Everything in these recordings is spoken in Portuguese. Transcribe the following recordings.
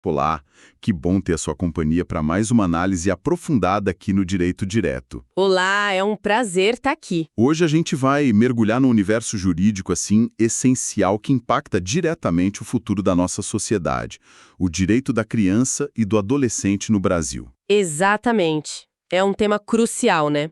Olá, que bom ter a sua companhia para mais uma análise aprofundada aqui no Direito Direto. Olá, é um prazer estar aqui. Hoje a gente vai mergulhar no universo jurídico assim essencial que impacta diretamente o futuro da nossa sociedade, o direito da criança e do adolescente no Brasil. Exatamente. É um tema crucial, né?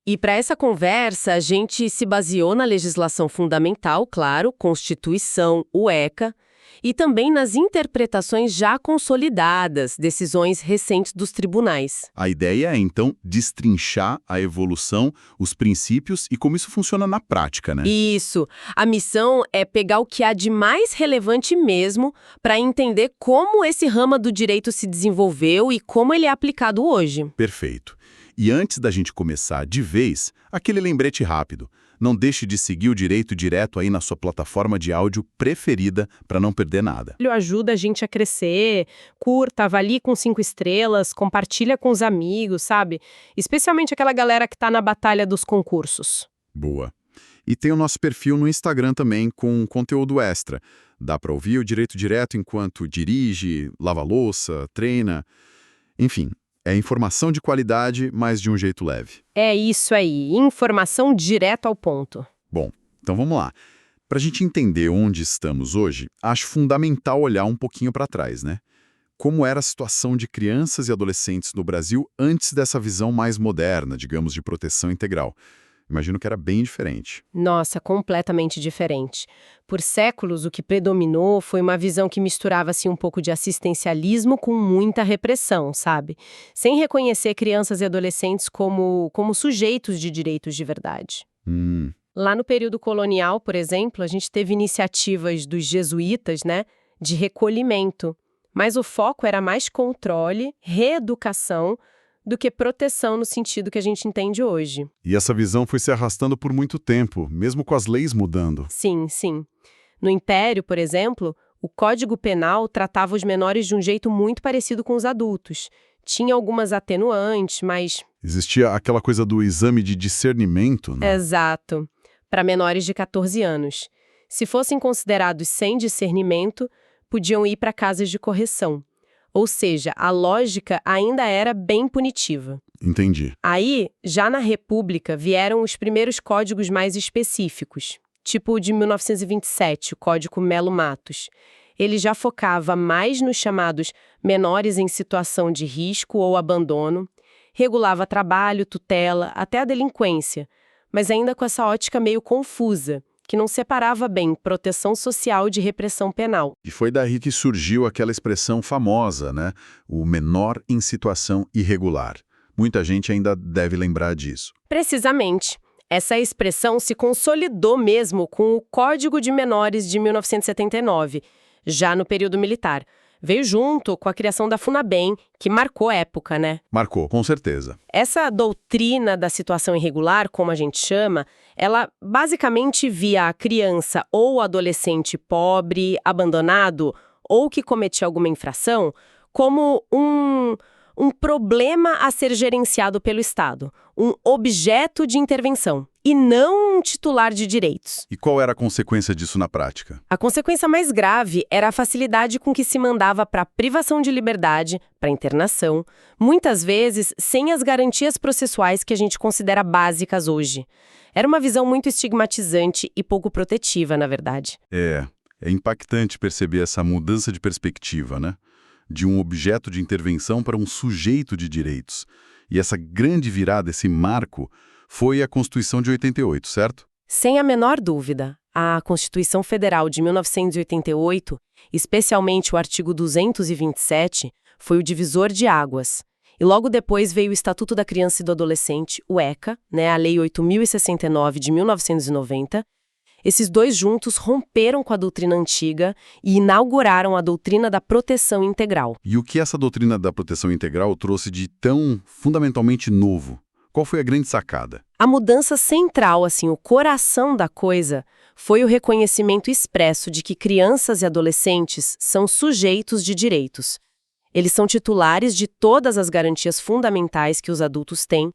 E para essa conversa, a gente se baseou na legislação fundamental, claro, Constituição, o ECA, e também nas interpretações já consolidadas, decisões recentes dos tribunais. A ideia é, então, destrinchar a evolução, os princípios e como isso funciona na prática, né? Isso. A missão é pegar o que há de mais relevante mesmo para entender como esse ramo do direito se desenvolveu e como ele é aplicado hoje. Perfeito. E antes da gente começar de vez, aquele lembrete rápido. Não deixe de seguir o Direito Direto aí na sua plataforma de áudio preferida para não perder nada. Ele ajuda a gente a crescer, curta, avalie com 5 estrelas, compartilha com os amigos, sabe? Especialmente aquela galera que tá na batalha dos concursos. Boa. E tem o nosso perfil no Instagram também com conteúdo extra. Dá para ouvir o Direito Direto enquanto dirige, lava louça, treina, enfim. É informação de qualidade, mas de um jeito leve. É isso aí, informação direto ao ponto. Bom, então vamos lá. Para a gente entender onde estamos hoje, acho fundamental olhar um pouquinho para trás, né? Como era a situação de crianças e adolescentes no Brasil antes dessa visão mais moderna, digamos, de proteção integral. Imagino que era bem diferente. Nossa, completamente diferente. Por séculos, o que predominou foi uma visão que misturava assim, um pouco de assistencialismo com muita repressão, sabe? Sem reconhecer crianças e adolescentes como sujeitos de direitos de verdade. Lá no período colonial, por exemplo, a gente teve iniciativas dos jesuítas, né, de recolhimento. Mas o foco era mais controle, reeducação, do que proteção no sentido que a gente entende hoje. E essa visão foi se arrastando por muito tempo, mesmo com as leis mudando. Sim, sim. No Império, por exemplo, o Código Penal tratava os menores de um jeito muito parecido com os adultos. Tinha algumas atenuantes, mas... Existia aquela coisa do exame de discernimento, né? Exato. Para menores de 14 anos. Se fossem considerados sem discernimento, podiam ir para casas de correção. Ou seja, a lógica ainda era bem punitiva. Entendi. Aí, já na República, vieram os primeiros códigos mais específicos, tipo o de 1927, o Código Melo Matos. Ele já focava mais nos chamados menores em situação de risco ou abandono, regulava trabalho, tutela, até a delinquência, mas ainda com essa ótica meio confusa, que não separava bem proteção social de repressão penal. E foi daí que surgiu aquela expressão famosa, né? O menor em situação irregular. Muita gente ainda deve lembrar disso. Precisamente. Essa expressão se consolidou mesmo com o Código de Menores de 1979, já no período militar. Veio junto com a criação da FUNABEM, que marcou a época, né? Marcou, com certeza. Essa doutrina da situação irregular, como a gente chama, ela basicamente via a criança ou adolescente pobre, abandonado ou que cometia alguma infração como um problema a ser gerenciado pelo Estado, um objeto de intervenção, e não um titular de direitos. E qual era a consequência disso na prática? A consequência mais grave era a facilidade com que se mandava para privação de liberdade, para internação, muitas vezes sem as garantias processuais que a gente considera básicas hoje. Era uma visão muito estigmatizante e pouco protetiva, na verdade. É impactante perceber essa mudança de perspectiva, né? De um objeto de intervenção para um sujeito de direitos. E essa grande virada, esse marco, foi a Constituição de 88, certo? Sem a menor dúvida. A Constituição Federal de 1988, especialmente o artigo 227, foi o divisor de águas. E logo depois veio o Estatuto da Criança e do Adolescente, o ECA, né, a Lei 8.069 de 1990. Esses dois juntos romperam com a doutrina antiga e inauguraram a doutrina da proteção integral. E o que essa doutrina da proteção integral trouxe de tão fundamentalmente novo? Qual foi a grande sacada? A mudança central, assim, o coração da coisa, foi o reconhecimento expresso de que crianças e adolescentes são sujeitos de direitos. Eles são titulares de todas as garantias fundamentais que os adultos têm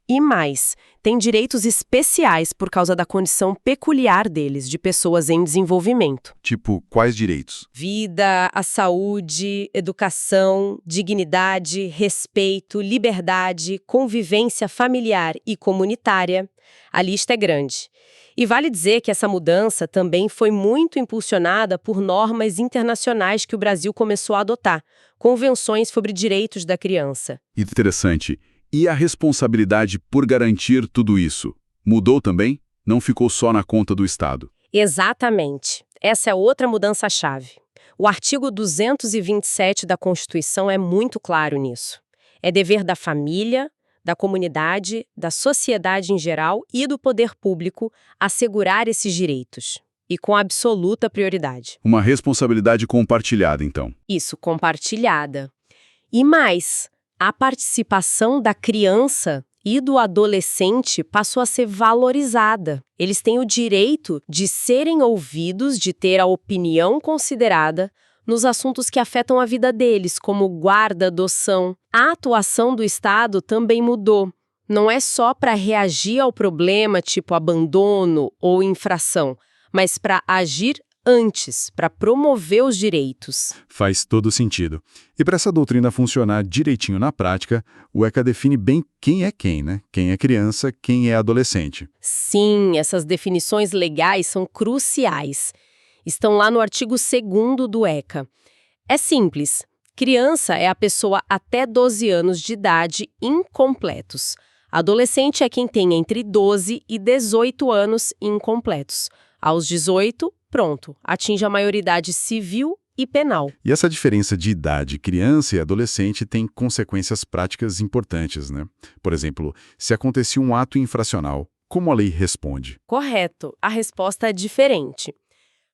E mais, tem direitos especiais por causa da condição peculiar deles, de pessoas em desenvolvimento. Tipo, quais direitos? Vida, a saúde, educação, dignidade, respeito, liberdade, convivência familiar e comunitária. A lista é grande. E vale dizer que essa mudança também foi muito impulsionada por normas internacionais que o Brasil começou a adotar, convenções sobre direitos da criança. Interessante. E a responsabilidade por garantir tudo isso? Mudou também? Não ficou só na conta do Estado? Exatamente. Essa é outra mudança-chave. O artigo 227 da Constituição é muito claro nisso. É dever da família, da comunidade, da sociedade em geral e do poder público assegurar esses direitos. E com absoluta prioridade. Uma responsabilidade compartilhada, então. Isso, compartilhada. E mais, a participação da criança e do adolescente passou a ser valorizada. Eles têm o direito de serem ouvidos, de ter a opinião considerada nos assuntos que afetam a vida deles, como guarda, adoção. A atuação do Estado também mudou. Não é só para reagir ao problema, tipo abandono ou infração, mas para agir antes, para promover os direitos. Faz todo sentido. E para essa doutrina funcionar direitinho na prática, o ECA define bem quem é quem, né? Quem é criança, quem é adolescente. Sim, essas definições legais são cruciais. Estão lá no artigo 2º do ECA. É simples. Criança é a pessoa até 12 anos de idade incompletos. Adolescente é quem tem entre 12 e 18 anos incompletos. Aos 18, pronto, atinge a maioridade civil e penal. E essa diferença de idade, criança e adolescente, tem consequências práticas importantes, né? Por exemplo, se acontecia um ato infracional, como a lei responde? Correto, a resposta é diferente.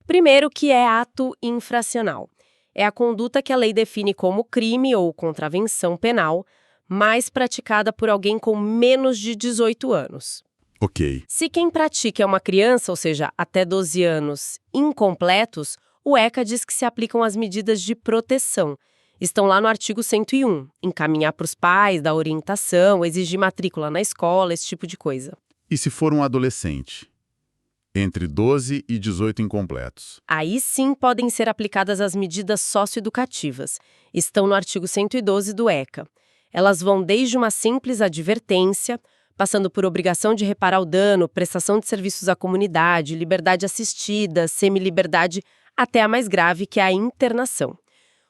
Primeiro, que é ato infracional? É a conduta que a lei define como crime ou contravenção penal, mas praticada por alguém com menos de 18 anos. Ok. Se quem pratica é uma criança, ou seja, até 12 anos, incompletos, o ECA diz que se aplicam as medidas de proteção. Estão lá no artigo 101, encaminhar para os pais, dar orientação, exigir matrícula na escola, esse tipo de coisa. E se for um adolescente? Entre 12 e 18 incompletos. Aí sim podem ser aplicadas as medidas socioeducativas. Estão no artigo 112 do ECA. Elas vão desde uma simples advertência, passando por obrigação de reparar o dano, prestação de serviços à comunidade, liberdade assistida, semiliberdade, até a mais grave, que é a internação.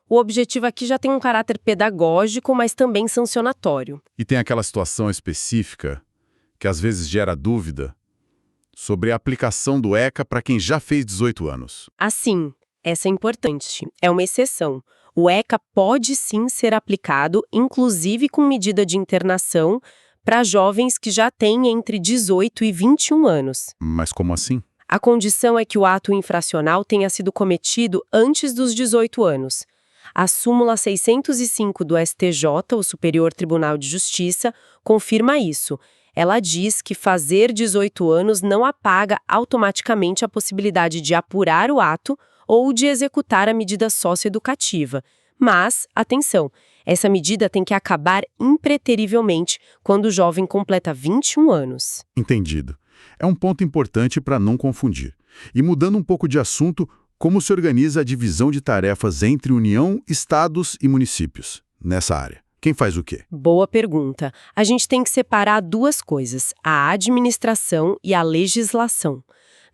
O objetivo aqui já tem um caráter pedagógico, mas também sancionatório. E tem aquela situação específica que às vezes gera dúvida sobre a aplicação do ECA para quem já fez 18 anos. Assim, essa é importante, é uma exceção. O ECA pode sim ser aplicado, inclusive com medida de internação, para jovens que já têm entre 18 e 21 anos. Mas como assim? A condição é que o ato infracional tenha sido cometido antes dos 18 anos. A súmula 605 do STJ, o Superior Tribunal de Justiça, confirma isso. Ela diz que fazer 18 anos não apaga automaticamente a possibilidade de apurar o ato ou de executar a medida socioeducativa. Mas, atenção, essa medida tem que acabar impreterivelmente quando o jovem completa 21 anos. Entendido. É um ponto importante para não confundir. E mudando um pouco de assunto, como se organiza a divisão de tarefas entre União, Estados e municípios nessa área? Quem faz o quê? Boa pergunta. A gente tem que separar duas coisas, a administração e a legislação.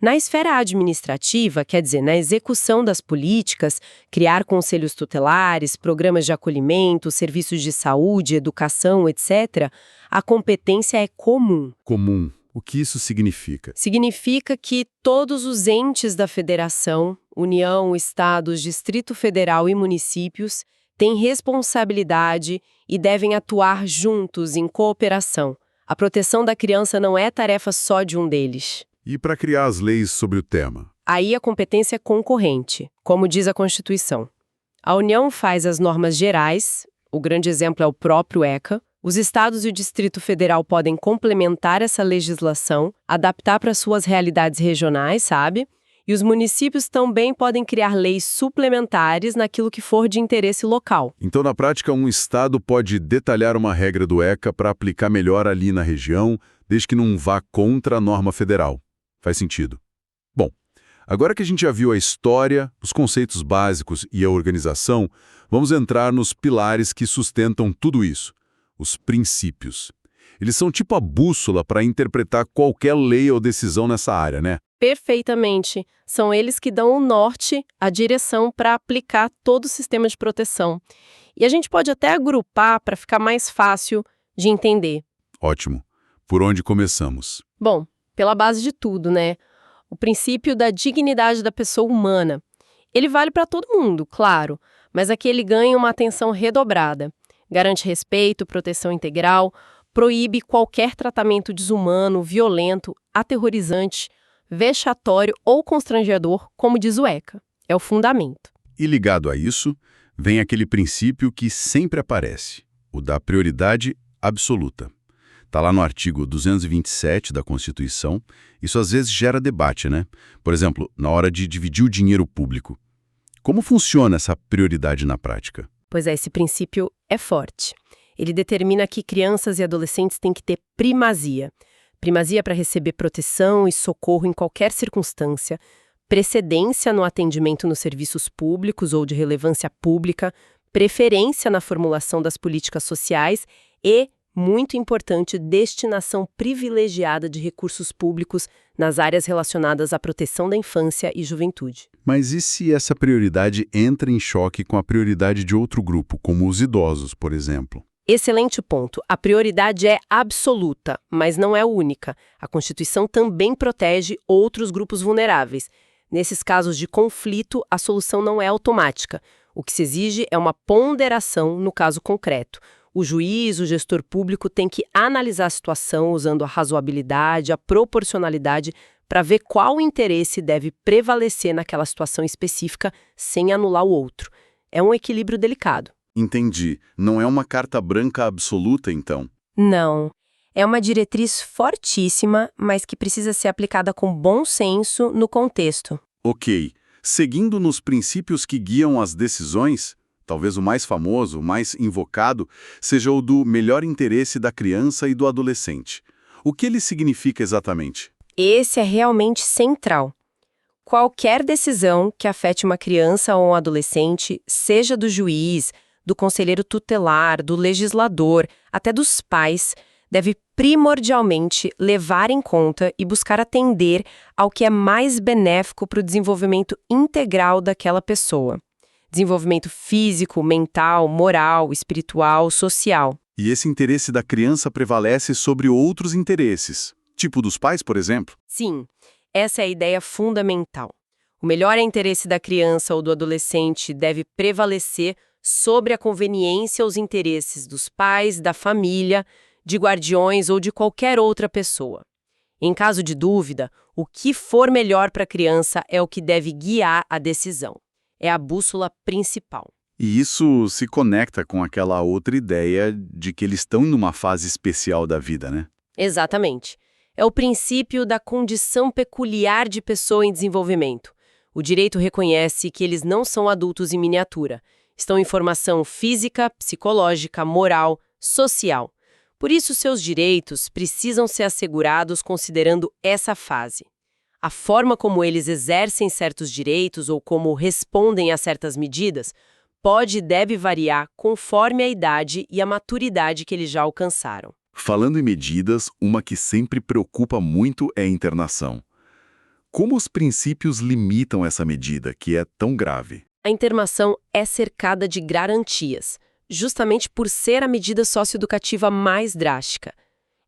Na esfera administrativa, quer dizer, na execução das políticas, criar conselhos tutelares, programas de acolhimento, serviços de saúde, educação, etc., a competência é comum. Comum. O que isso significa? Significa que todos os entes da federação, União, Estados, Distrito Federal e municípios, têm responsabilidade e devem atuar juntos em cooperação. A proteção da criança não é tarefa só de um deles. E para criar as leis sobre o tema? Aí a competência é concorrente, como diz a Constituição. A União faz as normas gerais, o grande exemplo é o próprio ECA. Os estados e o Distrito Federal podem complementar essa legislação, adaptar para suas realidades regionais, sabe? E os municípios também podem criar leis suplementares naquilo que for de interesse local. Então, na prática, um estado pode detalhar uma regra do ECA para aplicar melhor ali na região, desde que não vá contra a norma federal. Faz sentido. Bom, agora que a gente já viu a história, os conceitos básicos e a organização, vamos entrar nos pilares que sustentam tudo isso, os princípios. Eles são tipo a bússola para interpretar qualquer lei ou decisão nessa área, né? Perfeitamente. São eles que dão o norte, a direção para aplicar todo o sistema de proteção. E a gente pode até agrupar para ficar mais fácil de entender. Ótimo. Por onde começamos? Bom, pela base de tudo, né? O princípio da dignidade da pessoa humana. Ele vale para todo mundo, claro, mas aqui ele ganha uma atenção redobrada. Garante respeito, proteção integral, proíbe qualquer tratamento desumano, violento, aterrorizante, vexatório ou constrangedor, como diz o ECA. É o fundamento. E ligado a isso, vem aquele princípio que sempre aparece, o da prioridade absoluta. Está lá no artigo 227 da Constituição. Isso às vezes gera debate, né? Por exemplo, na hora de dividir o dinheiro público. Como funciona essa prioridade na prática? Pois é, esse princípio é forte. Ele determina que crianças e adolescentes têm que ter primazia. Primazia para receber proteção e socorro em qualquer circunstância, precedência no atendimento nos serviços públicos ou de relevância pública, preferência na formulação das políticas sociais e, muito importante, destinação privilegiada de recursos públicos nas áreas relacionadas à proteção da infância e juventude. Mas e se essa prioridade entra em choque com a prioridade de outro grupo, como os idosos, por exemplo? Excelente ponto. A prioridade é absoluta, mas não é única. A Constituição também protege outros grupos vulneráveis. Nesses casos de conflito, a solução não é automática. O que se exige é uma ponderação no caso concreto. O juiz, o gestor público tem que analisar a situação usando a razoabilidade, a proporcionalidade, para ver qual interesse deve prevalecer naquela situação específica sem anular o outro. É um equilíbrio delicado. Entendi. Não é uma carta branca absoluta, então? Não. É uma diretriz fortíssima, mas que precisa ser aplicada com bom senso no contexto. Ok. Seguindo nos princípios que guiam as decisões, talvez o mais famoso, o mais invocado, seja o do melhor interesse da criança e do adolescente. O que ele significa exatamente? Esse é realmente central. Qualquer decisão que afete uma criança ou um adolescente, seja do juiz, do conselheiro tutelar, do legislador, até dos pais, deve primordialmente levar em conta e buscar atender ao que é mais benéfico para o desenvolvimento integral daquela pessoa. Desenvolvimento físico, mental, moral, espiritual, social. E esse interesse da criança prevalece sobre outros interesses, tipo dos pais, por exemplo? Sim, essa é a ideia fundamental. O melhor interesse da criança ou do adolescente deve prevalecer sobre a conveniência ou os interesses dos pais, da família, de guardiões ou de qualquer outra pessoa. Em caso de dúvida, o que for melhor para a criança é o que deve guiar a decisão. É a bússola principal. E isso se conecta com aquela outra ideia de que eles estão numa fase especial da vida, né? Exatamente. É o princípio da condição peculiar de pessoa em desenvolvimento. O direito reconhece que eles não são adultos em miniatura. Estão em formação física, psicológica, moral, social. Por isso, seus direitos precisam ser assegurados considerando essa fase. A forma como eles exercem certos direitos ou como respondem a certas medidas pode e deve variar conforme a idade e a maturidade que eles já alcançaram. Falando em medidas, uma que sempre preocupa muito é a internação. Como os princípios limitam essa medida, que é tão grave? A internação é cercada de garantias, justamente por ser a medida socioeducativa mais drástica.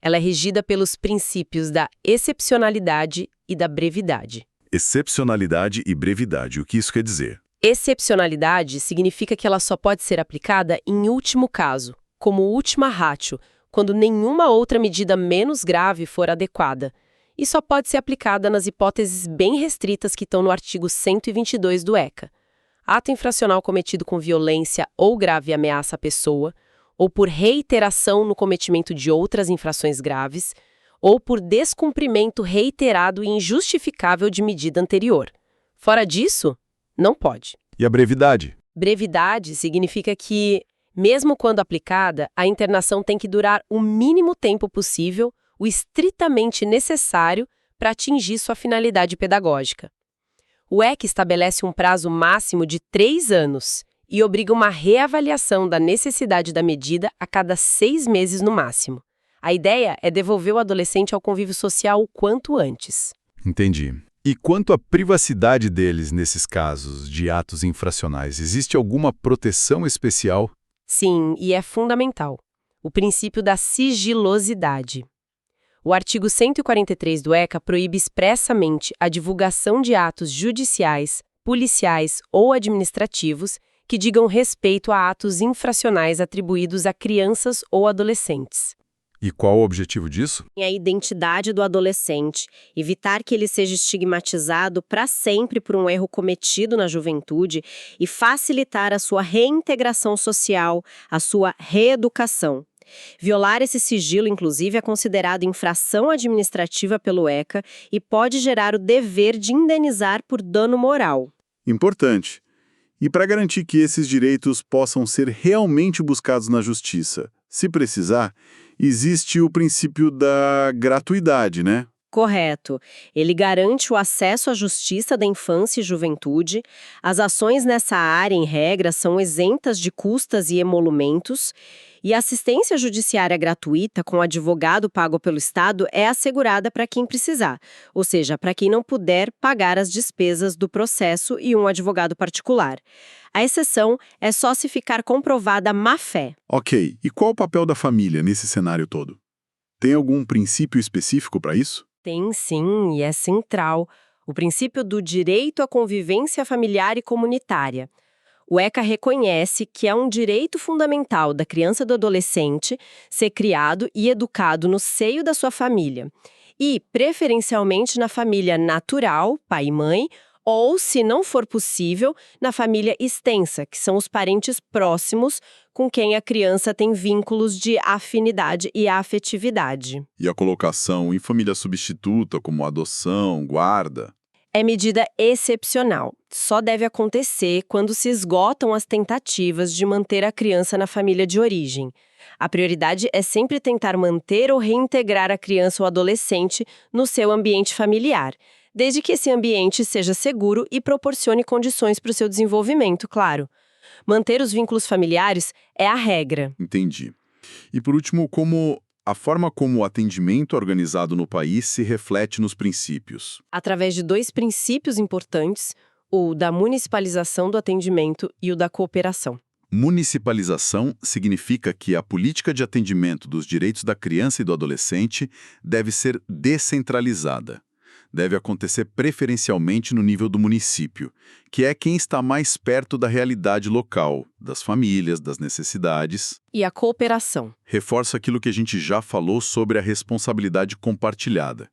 Ela é regida pelos princípios da excepcionalidade e da brevidade. Excepcionalidade e brevidade, o que isso quer dizer? Excepcionalidade significa que ela só pode ser aplicada em último caso, como última ratio, quando nenhuma outra medida menos grave for adequada. E só pode ser aplicada nas hipóteses bem restritas que estão no artigo 122 do ECA. Ato infracional cometido com violência ou grave ameaça à pessoa, ou por reiteração no cometimento de outras infrações graves, ou por descumprimento reiterado e injustificável de medida anterior. Fora disso, não pode. E a brevidade? Brevidade significa que, mesmo quando aplicada, a internação tem que durar o mínimo tempo possível, o estritamente necessário para atingir sua finalidade pedagógica. O ECA estabelece um prazo máximo de 3 anos e obriga uma reavaliação da necessidade da medida a cada 6 meses no máximo. A ideia é devolver o adolescente ao convívio social o quanto antes. Entendi. E quanto à privacidade deles nesses casos de atos infracionais, existe alguma proteção especial? Sim, e é fundamental. O princípio da sigilosidade. O artigo 143 do ECA proíbe expressamente a divulgação de atos judiciais, policiais ou administrativos que digam respeito a atos infracionais atribuídos a crianças ou adolescentes. E qual o objetivo disso? A identidade do adolescente, evitar que ele seja estigmatizado para sempre por um erro cometido na juventude e facilitar a sua reintegração social, a sua reeducação. Violar esse sigilo, inclusive, é considerado infração administrativa pelo ECA e pode gerar o dever de indenizar por dano moral. Importante. E para garantir que esses direitos possam ser realmente buscados na justiça, se precisar, existe o princípio da gratuidade, né? Correto. Ele garante o acesso à justiça da infância e juventude. As ações nessa área, em regra, são isentas de custas e emolumentos. E a assistência judiciária gratuita com advogado pago pelo Estado é assegurada para quem precisar, ou seja, para quem não puder pagar as despesas do processo e um advogado particular. A exceção é só se ficar comprovada má-fé. Ok, e qual o papel da família nesse cenário todo? Tem algum princípio específico para isso? Tem sim, e é central. O princípio do direito à convivência familiar e comunitária. O ECA reconhece que é um direito fundamental da criança e do adolescente ser criado e educado no seio da sua família. E, preferencialmente, na família natural, pai e mãe, ou, se não for possível, na família extensa, que são os parentes próximos com quem a criança tem vínculos de afinidade e afetividade. E a colocação em família substituta, como adoção, guarda? É medida excepcional. Só deve acontecer quando se esgotam as tentativas de manter a criança na família de origem. A prioridade é sempre tentar manter ou reintegrar a criança ou adolescente no seu ambiente familiar, desde que esse ambiente seja seguro e proporcione condições para o seu desenvolvimento, claro. Manter os vínculos familiares é a regra. Entendi. E por último, a forma como o atendimento organizado no país se reflete nos princípios. Através de 2 princípios importantes, o da municipalização do atendimento e o da cooperação. Municipalização significa que a política de atendimento dos direitos da criança e do adolescente deve ser descentralizada. Deve acontecer preferencialmente no nível do município, que é quem está mais perto da realidade local, das famílias, das necessidades. E a cooperação. Reforça aquilo que a gente já falou sobre a responsabilidade compartilhada.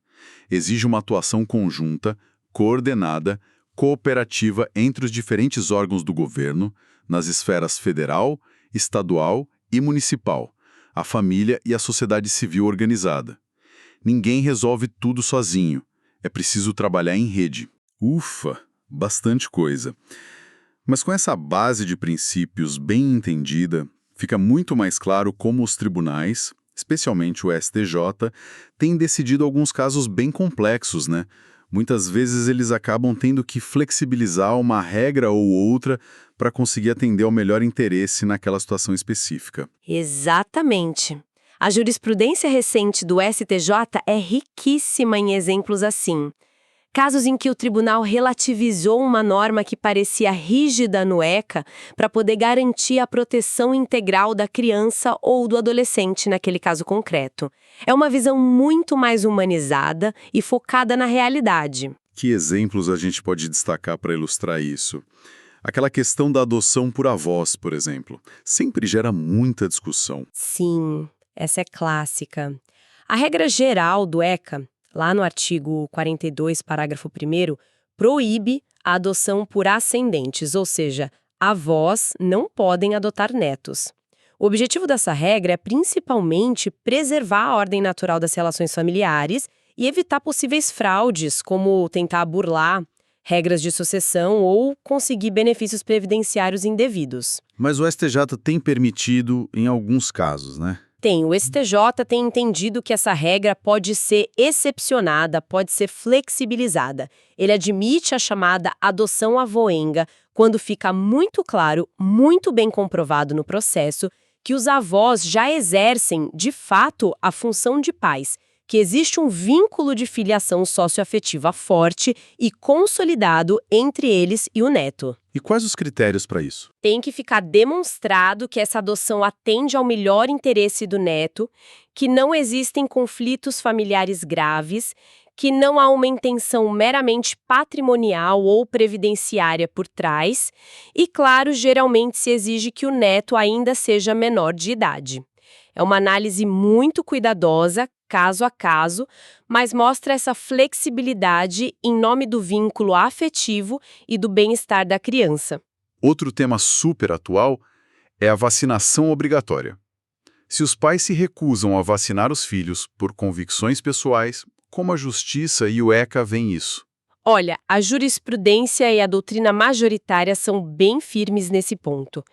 Exige uma atuação conjunta, coordenada, cooperativa entre os diferentes órgãos do governo, nas esferas federal, estadual e municipal, a família e a sociedade civil organizada. Ninguém resolve tudo sozinho. É preciso trabalhar em rede. Ufa, bastante coisa. Mas com essa base de princípios bem entendida, fica muito mais claro como os tribunais, especialmente o STJ, têm decidido alguns casos bem complexos, né? Muitas vezes eles acabam tendo que flexibilizar uma regra ou outra para conseguir atender ao melhor interesse naquela situação específica. Exatamente. A jurisprudência recente do STJ é riquíssima em exemplos assim. Casos em que o tribunal relativizou uma norma que parecia rígida no ECA para poder garantir a proteção integral da criança ou do adolescente naquele caso concreto. É uma visão muito mais humanizada e focada na realidade. Que exemplos a gente pode destacar para ilustrar isso? Aquela questão da adoção por avós, por exemplo, sempre gera muita discussão. Sim. Essa é clássica. A regra geral do ECA, lá no artigo 42, parágrafo 1º, proíbe a adoção por ascendentes, ou seja, avós não podem adotar netos. O objetivo dessa regra é principalmente preservar a ordem natural das relações familiares e evitar possíveis fraudes, como tentar burlar regras de sucessão ou conseguir benefícios previdenciários indevidos. Mas o STJ tem permitido em alguns casos, né? Tem, o STJ tem entendido que essa regra pode ser excepcionada, pode ser flexibilizada. Ele admite a chamada adoção avoenga, quando fica muito claro, muito bem comprovado no processo, que os avós já exercem, de fato, a função de pais, que existe um vínculo de filiação socioafetiva forte e consolidado entre eles e o neto. E quais os critérios para isso? Tem que ficar demonstrado que essa adoção atende ao melhor interesse do neto, que não existem conflitos familiares graves, que não há uma intenção meramente patrimonial ou previdenciária por trás e, claro, geralmente se exige que o neto ainda seja menor de idade. É uma análise muito cuidadosa, caso a caso, mas mostra essa flexibilidade em nome do vínculo afetivo e do bem-estar da criança. Outro tema super atual é a vacinação obrigatória. Se os pais se recusam a vacinar os filhos por convicções pessoais, como a Justiça e o ECA veem isso? Olha, a jurisprudência e a doutrina majoritária são bem firmes nesse ponto.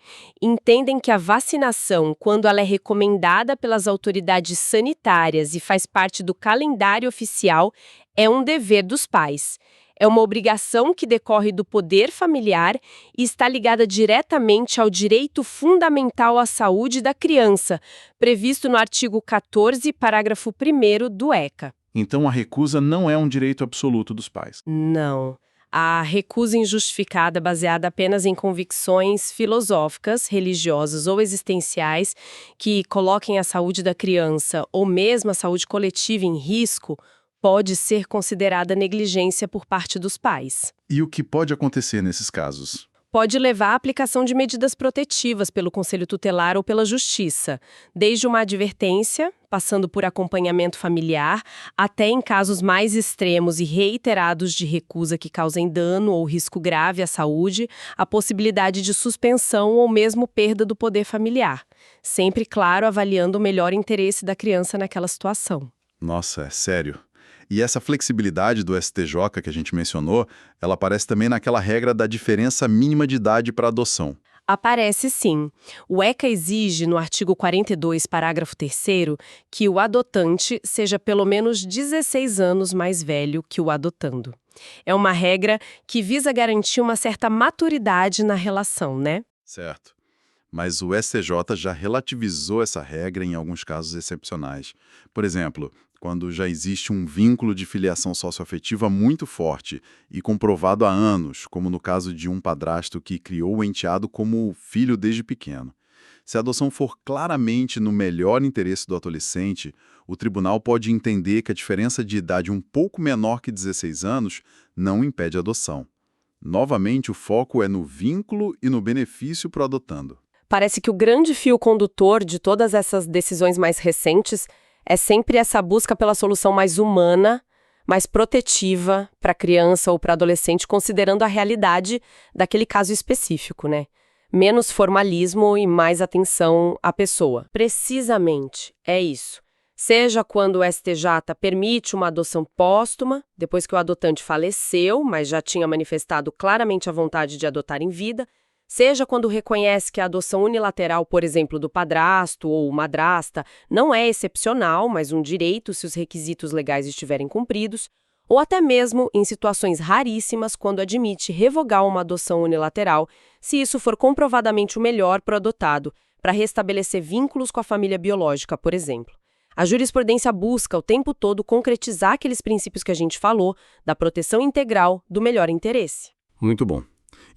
Entendem que a vacinação, quando ela é recomendada pelas autoridades sanitárias e faz parte do calendário oficial, é um dever dos pais. É uma obrigação que decorre do poder familiar e está ligada diretamente ao direito fundamental à saúde da criança, previsto no artigo 14, parágrafo 1º do ECA. Então a recusa não é um direito absoluto dos pais. Não. A recusa injustificada baseada apenas em convicções filosóficas, religiosas ou existenciais que coloquem a saúde da criança ou mesmo a saúde coletiva em risco pode ser considerada negligência por parte dos pais. E o que pode acontecer nesses casos? Pode levar à aplicação de medidas protetivas pelo Conselho Tutelar ou pela Justiça, desde uma advertência, passando por acompanhamento familiar, até em casos mais extremos e reiterados de recusa que causem dano ou risco grave à saúde, a possibilidade de suspensão ou mesmo perda do poder familiar. Sempre, claro, avaliando o melhor interesse da criança naquela situação. Nossa, é sério. E essa flexibilidade do STJ que a gente mencionou, ela aparece também naquela regra da diferença mínima de idade para adoção. Aparece sim. O ECA exige, no artigo 42, parágrafo 3º, que o adotante seja pelo menos 16 anos mais velho que o adotando. É uma regra que visa garantir uma certa maturidade na relação, né? Certo. Mas o STJ já relativizou essa regra em alguns casos excepcionais. Por exemplo, quando já existe um vínculo de filiação socioafetiva muito forte e comprovado há anos, como no caso de um padrasto que criou o enteado como filho desde pequeno. Se a adoção for claramente no melhor interesse do adolescente, o tribunal pode entender que a diferença de idade um pouco menor que 16 anos não impede a adoção. Novamente, o foco é no vínculo e no benefício para o adotando. Parece que o grande fio condutor de todas essas decisões mais recentes é sempre essa busca pela solução mais humana, mais protetiva para a criança ou para o adolescente, considerando a realidade daquele caso específico, né? Menos formalismo e mais atenção à pessoa. Precisamente, é isso. Seja quando o STJ permite uma adoção póstuma, depois que o adotante faleceu, mas já tinha manifestado claramente a vontade de adotar em vida, seja quando reconhece que a adoção unilateral, por exemplo, do padrasto ou madrasta, não é excepcional, mas um direito se os requisitos legais estiverem cumpridos, ou até mesmo em situações raríssimas quando admite revogar uma adoção unilateral, se isso for comprovadamente o melhor para o adotado, para restabelecer vínculos com a família biológica, por exemplo. A jurisprudência busca o tempo todo concretizar aqueles princípios que a gente falou, da proteção integral, do melhor interesse. Muito bom.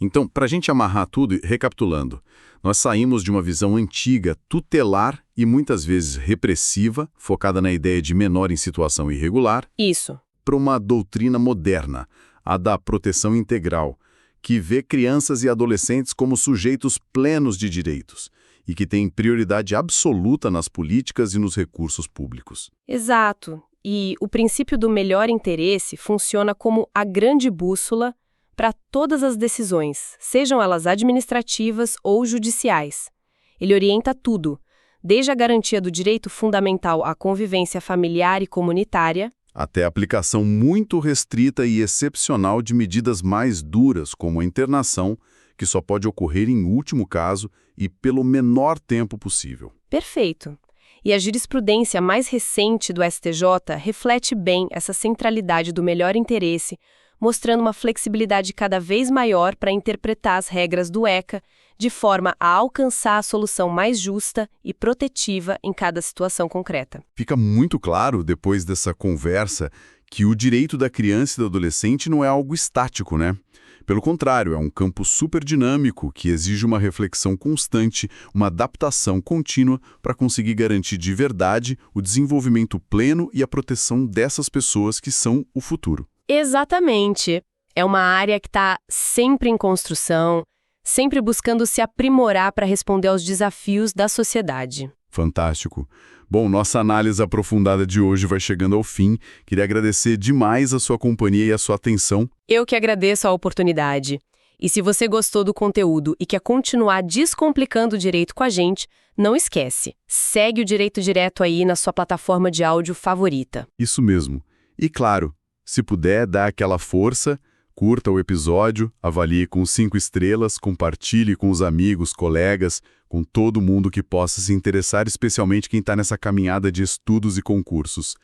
Então, para a gente amarrar tudo, recapitulando, nós saímos de uma visão antiga, tutelar e muitas vezes repressiva, focada na ideia de menor em situação irregular, Isso. para uma doutrina moderna, a da proteção integral, que vê crianças e adolescentes como sujeitos plenos de direitos e que tem prioridade absoluta nas políticas e nos recursos públicos. Exato. E o princípio do melhor interesse funciona como a grande bússola para todas as decisões, sejam elas administrativas ou judiciais. Ele orienta tudo, desde a garantia do direito fundamental à convivência familiar e comunitária, até a aplicação muito restrita e excepcional de medidas mais duras, como a internação, que só pode ocorrer em último caso e pelo menor tempo possível. Perfeito. E a jurisprudência mais recente do STJ reflete bem essa centralidade do melhor interesse, mostrando uma flexibilidade cada vez maior para interpretar as regras do ECA, de forma a alcançar a solução mais justa e protetiva em cada situação concreta. Fica muito claro, depois dessa conversa, que o direito da criança e do adolescente não é algo estático, né? Pelo contrário, é um campo super dinâmico que exige uma reflexão constante, uma adaptação contínua para conseguir garantir de verdade o desenvolvimento pleno e a proteção dessas pessoas que são o futuro. Exatamente. É uma área que está sempre em construção, sempre buscando se aprimorar para responder aos desafios da sociedade. Fantástico. Bom, nossa análise aprofundada de hoje vai chegando ao fim. Queria agradecer demais a sua companhia e a sua atenção. Eu que agradeço a oportunidade. E se você gostou do conteúdo e quer continuar descomplicando o direito com a gente, não esquece, segue o Direito Direto aí na sua plataforma de áudio favorita. Isso mesmo. E claro, se puder, dá aquela força, curta o episódio, avalie com 5 estrelas, compartilhe com os amigos, colegas, com todo mundo que possa se interessar, especialmente quem está nessa caminhada de estudos e concursos.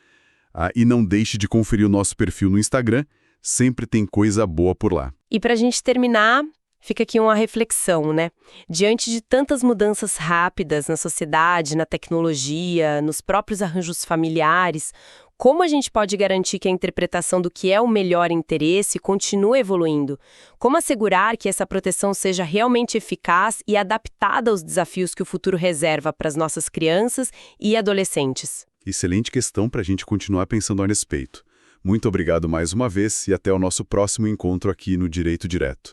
E não deixe de conferir o nosso perfil no Instagram, sempre tem coisa boa por lá. E para a gente terminar, fica aqui uma reflexão, né? Diante de tantas mudanças rápidas na sociedade, na tecnologia, nos próprios arranjos familiares, como a gente pode garantir que a interpretação do que é o melhor interesse continue evoluindo? Como assegurar que essa proteção seja realmente eficaz e adaptada aos desafios que o futuro reserva para as nossas crianças e adolescentes? Excelente questão para a gente continuar pensando a respeito. Muito obrigado mais uma vez e até o nosso próximo encontro aqui no Direito Direto.